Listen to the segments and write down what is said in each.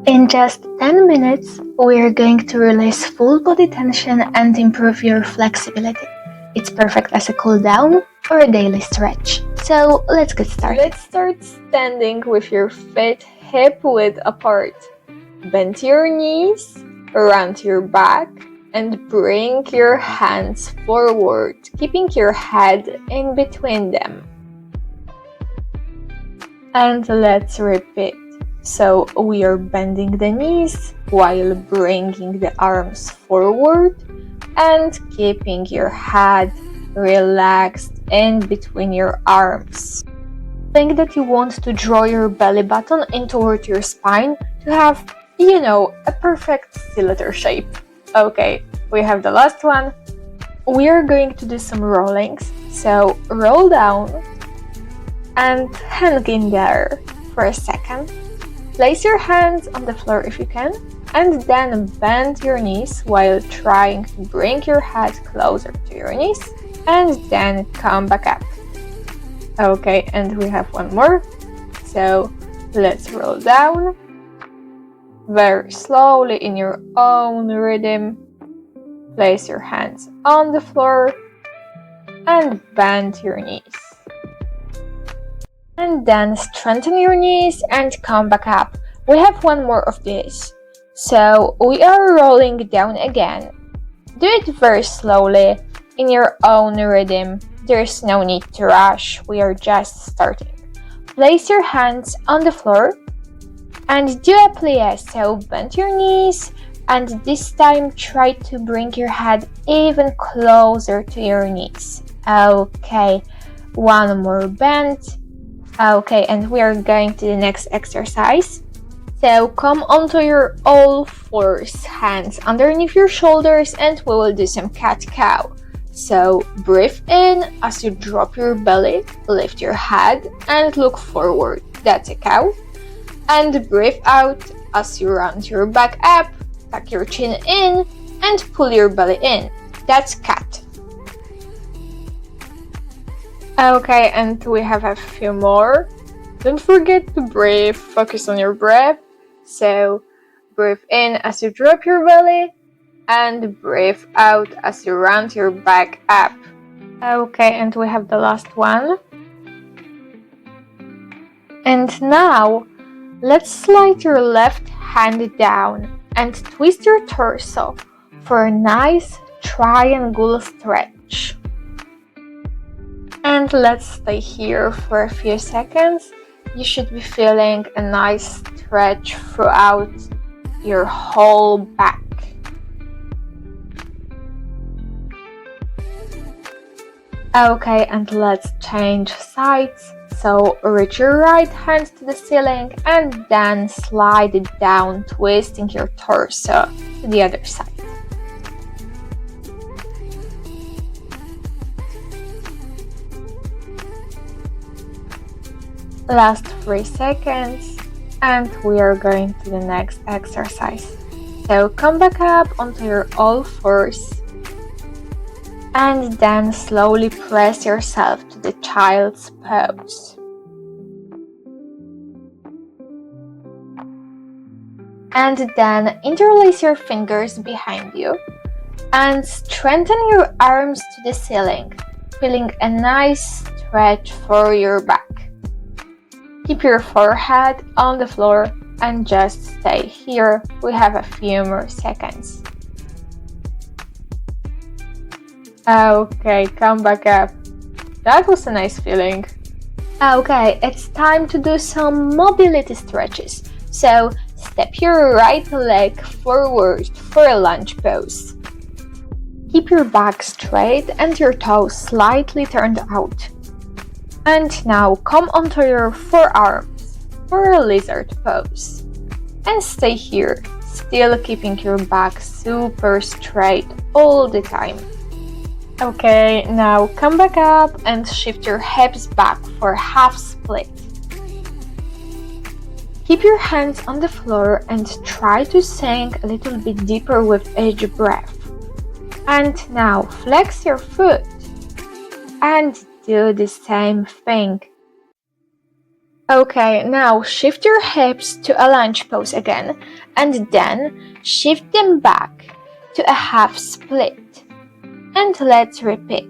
In just 10 minutes, we are going to release full body tension and improve your flexibility. It's perfect as a cool down or a daily stretch. So let's get started. Let's start standing with your feet hip width apart. Bend your knees around your back and bring your hands forward, keeping your head in between them. And let's repeat. So we are bending the knees while bringing the arms forward and keeping your head relaxed in between your arms. Think that you want to draw your belly button in toward your spine to have, a perfect cylinder shape. Okay, we have the last one. We are going to do some rollings. So roll down and hang in there for a second. Place your hands on the floor if you can, and then bend your knees while trying to bring your head closer to your knees, and then come back up. Okay, and we have one more. So let's roll down very slowly in your own rhythm. Place your hands on the floor and bend your knees. And then strengthen your knees and come back up. We have one more of this. So we are rolling down again. Do it very slowly in your own rhythm. There's no need to rush. We are just starting. Place your hands on the floor and do a plie. So bend your knees and this time try to bring your head even closer to your knees. Okay, one more bend. Okay, and we are going to the next exercise. So come onto your all fours, hands underneath your shoulders, and we will do some cat-cow. So breathe in as you drop your belly, lift your head and look forward. That's a cow. And breathe out as you round your back up, tuck your chin in and pull your belly in. That's cat. Okay, and we have a few more. Don't forget to breathe, focus on your breath. So breathe in as you drop your belly and breathe out as you round your back up. Okay, and we have the last one. And now let's slide your left hand down and twist your torso for a nice triangle stretch. And let's stay here for a few seconds. You should be feeling a nice stretch throughout your whole back. Okay, and let's change sides. So reach your right hand to the ceiling and then slide it down, twisting your torso to the other side. Last 3 seconds and we are going to the next exercise. So come back up onto your all fours and then slowly press yourself to the child's pose. And then interlace your fingers behind you and strengthen your arms to the ceiling, feeling a nice stretch for your back. Keep your forehead on the floor and just stay here. We have a few more seconds. Okay, come back up. That was a nice feeling. Okay, it's time to do some mobility stretches. So step your right leg forward for a lunge pose. Keep your back straight and your toes slightly turned out. And now come onto your forearms for a lizard pose. And stay here, still keeping your back super straight all the time. Okay, now come back up and shift your hips back for half split. Keep your hands on the floor and try to sink a little bit deeper with each breath. And now flex your foot and do the same thing. Okay, now shift your hips to a lunge pose again, and then shift them back to a half split. And let's repeat.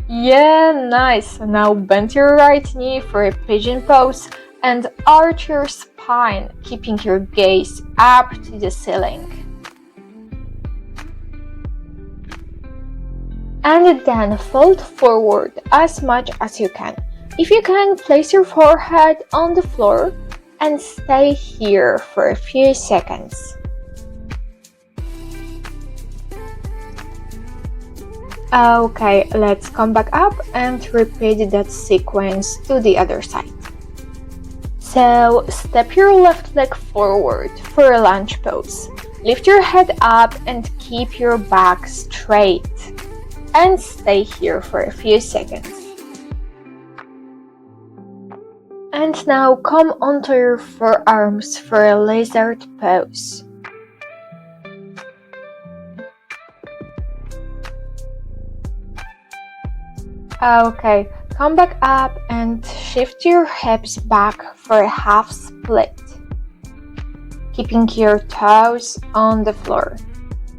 Yeah, nice. Now bend your right knee for a pigeon pose and arch your spine, keeping your gaze up to the ceiling. And then fold forward as much as you can. If you can, place your forehead on the floor and stay here for a few seconds. Okay, let's come back up and repeat that sequence to the other side. So, step your left leg forward for a lunge pose. Lift your head up and keep your back straight. And stay here for a few seconds. And now come onto your forearms for a lizard pose. Okay, come back up and shift your hips back for a half split, keeping your toes on the floor.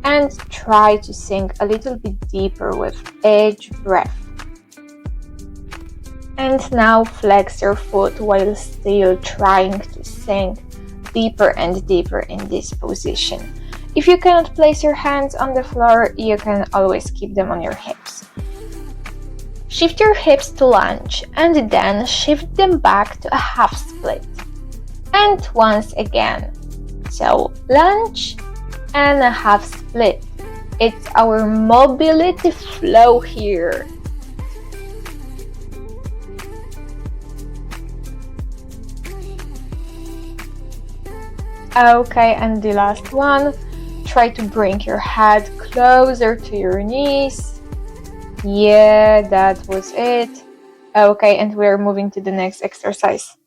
And try to sink a little bit deeper with each breath. And now flex your foot while still trying to sink deeper and deeper in this position. If you cannot place your hands on the floor, you can always keep them on your hips. Shift your hips to lunge and then shift them back to a half split. And once again. So lunge and a half split. It's our mobility flow here. Okay, and the last one. Try to bring your head closer to your knees. Yeah, that was it. Okay, and we're moving to the next exercise.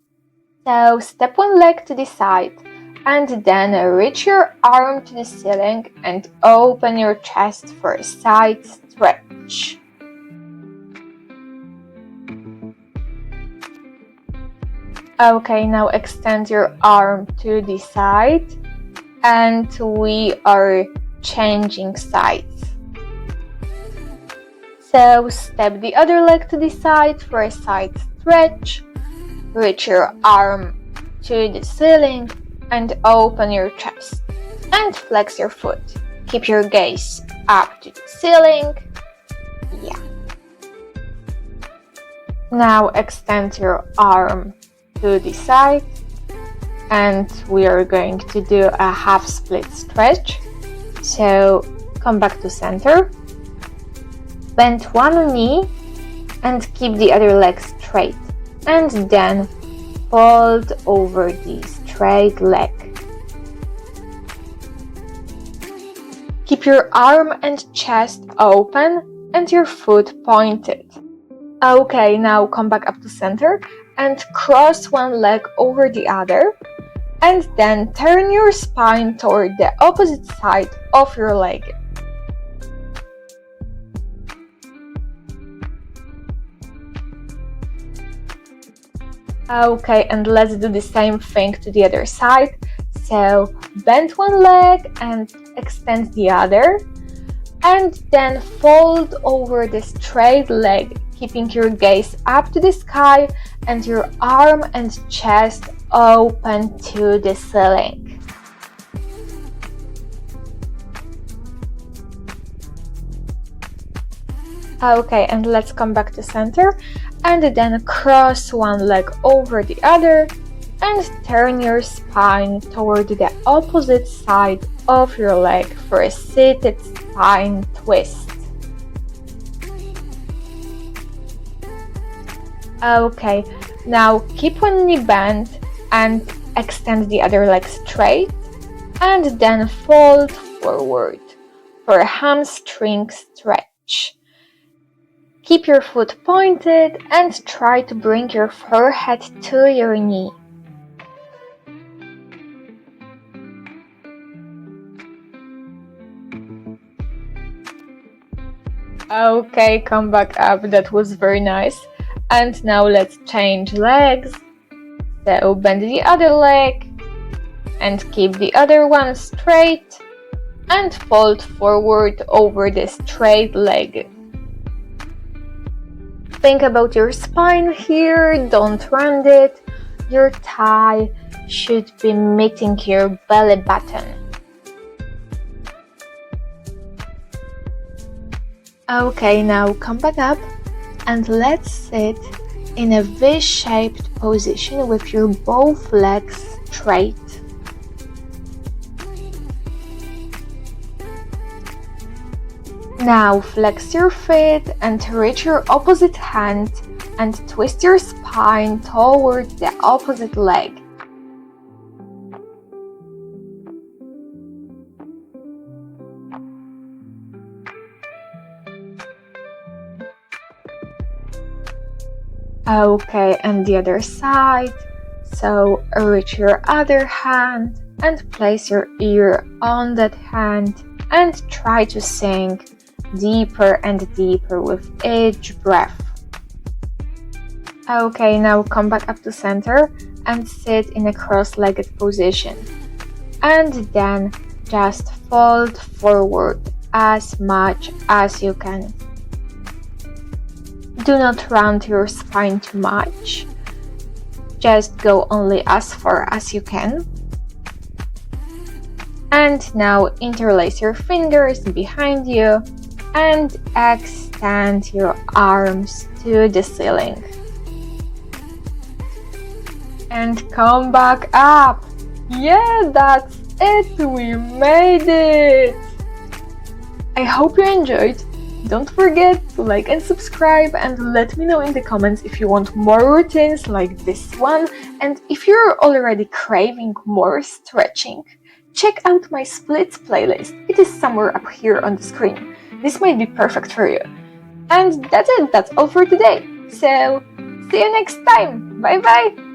So step one leg to the side and then reach your arm to the ceiling and open your chest for a side stretch. Okay, now extend your arm to the side and we are changing sides. So step the other leg to the side for a side stretch. Reach your arm to the ceiling and open your chest. And flex your foot. Keep your gaze up to the ceiling. Yeah. Now extend your arm to the side. And we are going to do a half split stretch. So come back to center. Bend one knee and keep the other leg straight. And then fold over the straight leg. Keep your arm and chest open and your foot pointed. Okay, now come back up to center and cross one leg over the other. And then turn your spine toward the opposite side of your leg. Okay, and let's do the same thing to the other side. So bend one leg and extend the other. And then fold over the straight leg, keeping your gaze up to the sky and your arm and chest open to the ceiling. Okay, and let's come back to center and then cross one leg over the other and turn your spine toward the opposite side of your leg for a seated spine twist. Okay, now keep one knee bent and extend the other leg straight and then fold forward for a hamstring stretch. Keep your foot pointed and try to bring your forehead to your knee. Okay, come back up. That was very nice. And now let's change legs. So bend the other leg and keep the other one straight and fold forward over the straight leg. Think about your spine here, don't round it. Your thigh should be meeting your belly button. Okay, now come back up and let's sit in a V-shaped position with your both legs straight. Now flex your feet and reach your opposite hand and twist your spine toward the opposite leg. Okay, and the other side. So reach your other hand and place your ear on that hand and try to sink deeper and deeper with each breath. Okay, now come back up to center and sit in a cross-legged position. And then just fold forward as much as you can. Do not round your spine too much. Just go only as far as you can. And now interlace your fingers behind you and extend your arms to the ceiling. And come back up. Yeah, that's it. We made it. I hope you enjoyed. Don't forget to like and subscribe and let me know in the comments if you want more routines like this one, and if you're already craving more stretching, check out my splits playlist. It is somewhere up here on the screen. This might be perfect for you. And that's it. That's all for today. So see you next time. Bye bye.